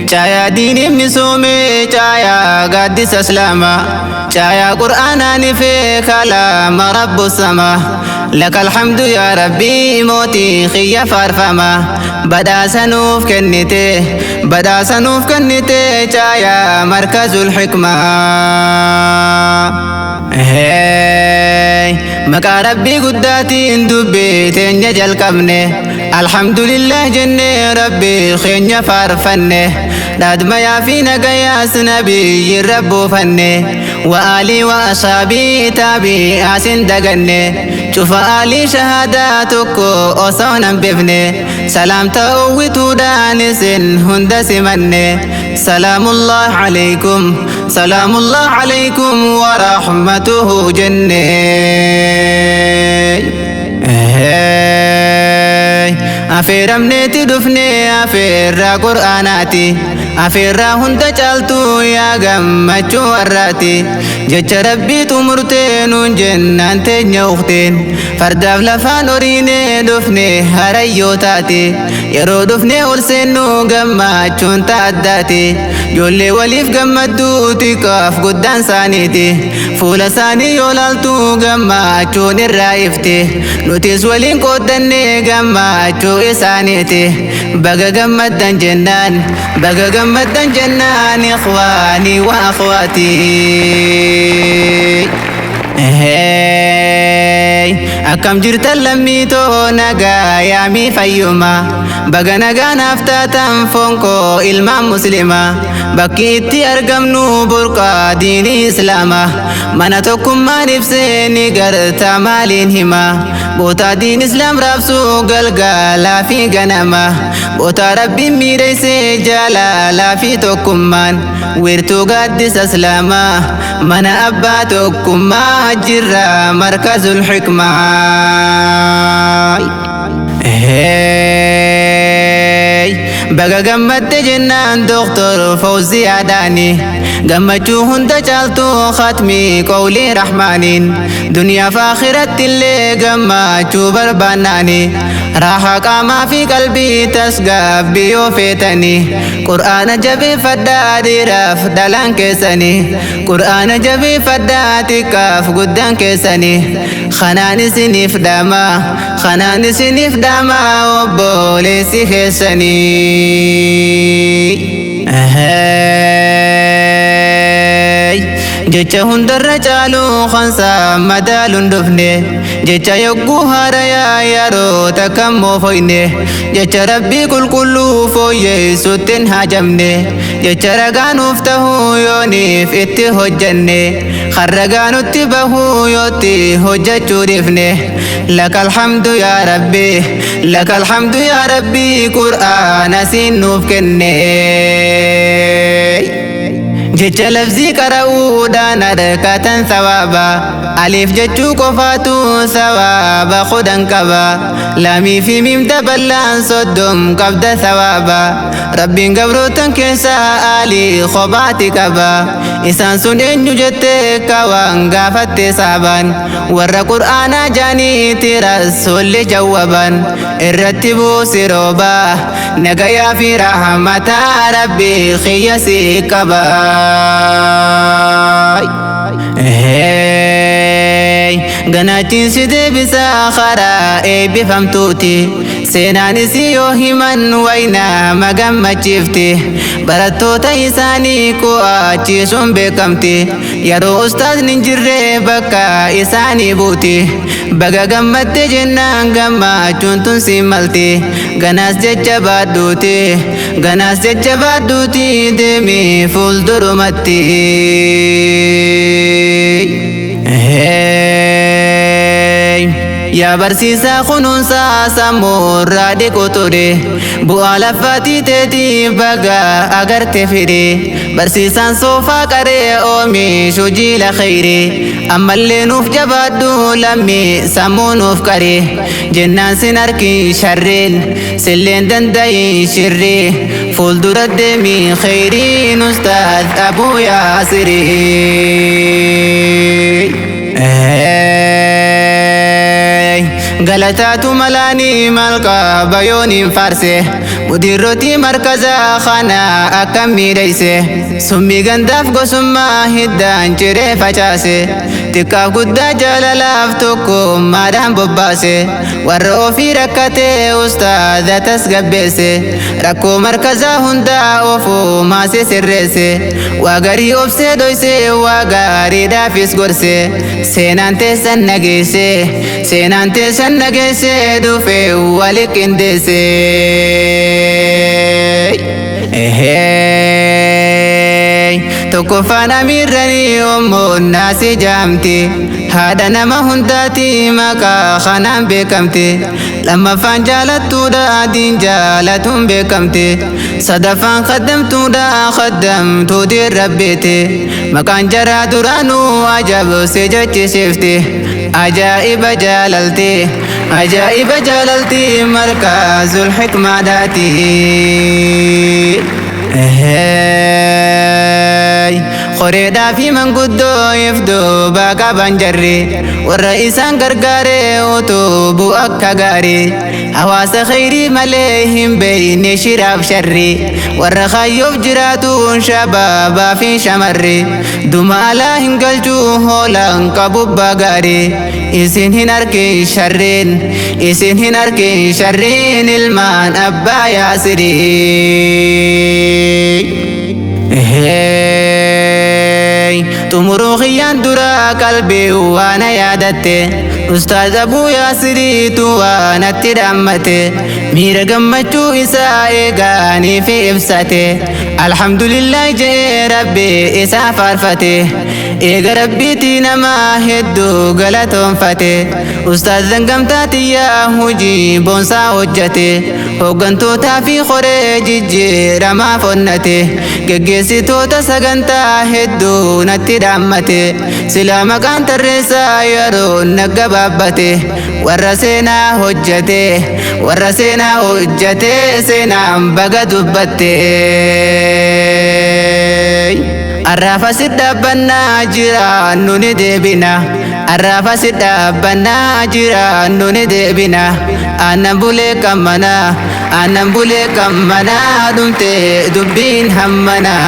Caya dini misume caya gadis aslama caya Qur'an anife kalama rabbu sama lakal hamdu ya rabbi moti khiya farfama bada sanuf kennite caya markazul hikma maka rabbi guddatin dubbiteen jalqabne alhamdulillah jenne rabbi khenya farfanne dadma ya fi nagayas nabiyyi rabbu fanne wa ali wa ashabi tabi asin daganne chufa ali shahadatuko osonan bifne salam tawwitu danisin hunda simanne salamullah alaykum wa rahmatuhu jenne afiramneti dufne afirra qur'anati afirra hunda caaltu ya gammachu warrati jecha rabbi tumurte nun jennan teenya ukhteen fardaaf lafaan horiine dufne harayyotaati yeroo dufne ol seennu gammachuun ta'addaati joollee waliif gammadduuti qaaf guddaan saaniiti fuula saanii yoo laaltu gammachuun irraa ifte nutis waliin qooddanne gammachuu isaaniiti baga gammaddan jennaan ikhwaani wa akhwaati akkam jirtan lammiitoo nagaa yaamii fayyuma baga nagaa naaf taatan fonko ilmaan muslima bakki itti argamnu burqaa diinii islaama mana tokkummaan ibsee ni garta maaliin hima bootaa diin islaam raabsuu galgalaa fi ganama bootaa rabbiin miidhaysee jaalalaa fi tokkummaan wiirtuu gaaddisa islaamaa mana abbaa tokkummaa jirra markazul hikmaa baga gammadde jennaan doktor Fawzi Adaani gammachuu hunda caaltu khatmi qawlii rahmaaniin duniyaa fi akhiratti illee gammachuu barbaannaani raaha qaamaa fi qalbii tasgabbii yoo feetani qur'aana jabeeffadhaa dhiiraaf dhalaan keessani qur'aana jabeeffadhaa xiqqaaf guddaan keessani kanaan isiniif dhama obboleessi keessanii jecha hundarra caalu khansa madaalun dufne jecha yogguu haarayaa yeroo takkan moofoyne jecha rabbii qulqulluu fooyyeessuttiin haajamne jecha ragaanuuf tahuu yooniif itti hojjanne kan ragaanutti bahuu yootti hojjachuu dhifne lakal hamdu yaa rabbi qur'aana siin nuuf kenne jecha lafzii qara'uudhaan harkatan sawaaba aliif jechuu qofaatu sawaaba kudhan qaba laamii fi miim daballaan 30 qabda sawaaba rabbiin gabrootan keessa alii kophaati qaba isaan sun eenyu jettee kawaan gaafatte saaban warra qur'aanaa jaaniiti rasuulli jawwaban irratti buusi rooba nagayaa fi rahmataa rabbii khiyyasi qaba ganaatiin si deebisaa karaa eebbifamtuuti seenaan isii yoo himan wayna magammachiifti barattoota isaanii qo'achiisuun beekamti yeroo ustaasni hin jirre bakka isaanii buuti baga gammadde jennaan gammachuun tun si malti ganaas jajjabaadhuuti deemi fuuldurumatti yaa barsiisaa kunuunsaa sammuurraa dhiqu ture bu'aa laffaatii teetii baga agarte fide barsiisaan soofaa qaree oomishu jiila khayri ammallee nuuf jabaadhu lammii sammuu nuuf qare jennaan sin harki sharreen silleen dandayi shirri fuuldura deemi khayriin ustaaz Abuu Yaasiri galataatu malaanii malqa bayooniin faarse mudirrooti markaza khana akkam miidhayse summii gandaaf gosummaa hiddaan ciree facaase xiqqaaf guddaa jaalalaaf tokko maadhaan bobbaase warra ofii rakkatee ustaadha tasgabbeesse rakkoo markazaa hundaa ofuu maasee sirreesse waa garii obsee dhoyse waa gaariidhaafis gorse seenaan teessan nageesse seenaan teessan nageesse dhufe wali qindeesse tokkoffaan amiirranii ommoon naasii jaamti haadha nama hundaati maqaa kanaan beekamte lammaffaan jaalattuudha diin jaalatuun beekamte sadaffaan kaddamtuudha kaddamtuutiin rabbeete maqaan jaraa duraanuu ajabse jechisiifte ajaa'iba jaalalti markaazul xikmaadhaati qoreedhaa fi manguddoo ifdoo baqa banjarri warra isaan gargaare utubuu akka gaarii hawaasa khayrii malee hin beeyne shiraaf sharri warra kaayyoof jiraatuun shabaabaa fi shamarri duma alaa hin galchuu hoolaan qabubbaa gaarii isin hin arkin sharriin ilmaan abbaa yaasirii tumuruu khiyyaan dura qalbii waana yaadatte ustaaz abuu yaasiriitu waanatti dhaammate miira gammachuu isaa eegaanii fi ibsate alhamdulillahi jee rabbi isaa faarfate eega rabbiitii namaa hedduu galatoonfate ustaaz zangamtaatiyyaa hujii boonsaa hojjate hoggantootaa fi qoree jijjiiramaa fonnate geggeessitoota sagantaa hedduu natti dhaammate silaa maqaan tarreessaa yeroo naggabaabbate warra seenaa hojjate seenaan baga dubbatte arraafa si dhaabbannaa jira nuni deebina arraafa si dhaabbannaa jira nuni deebina aannan bulee kammanaa dhumte dubbiin hammanaa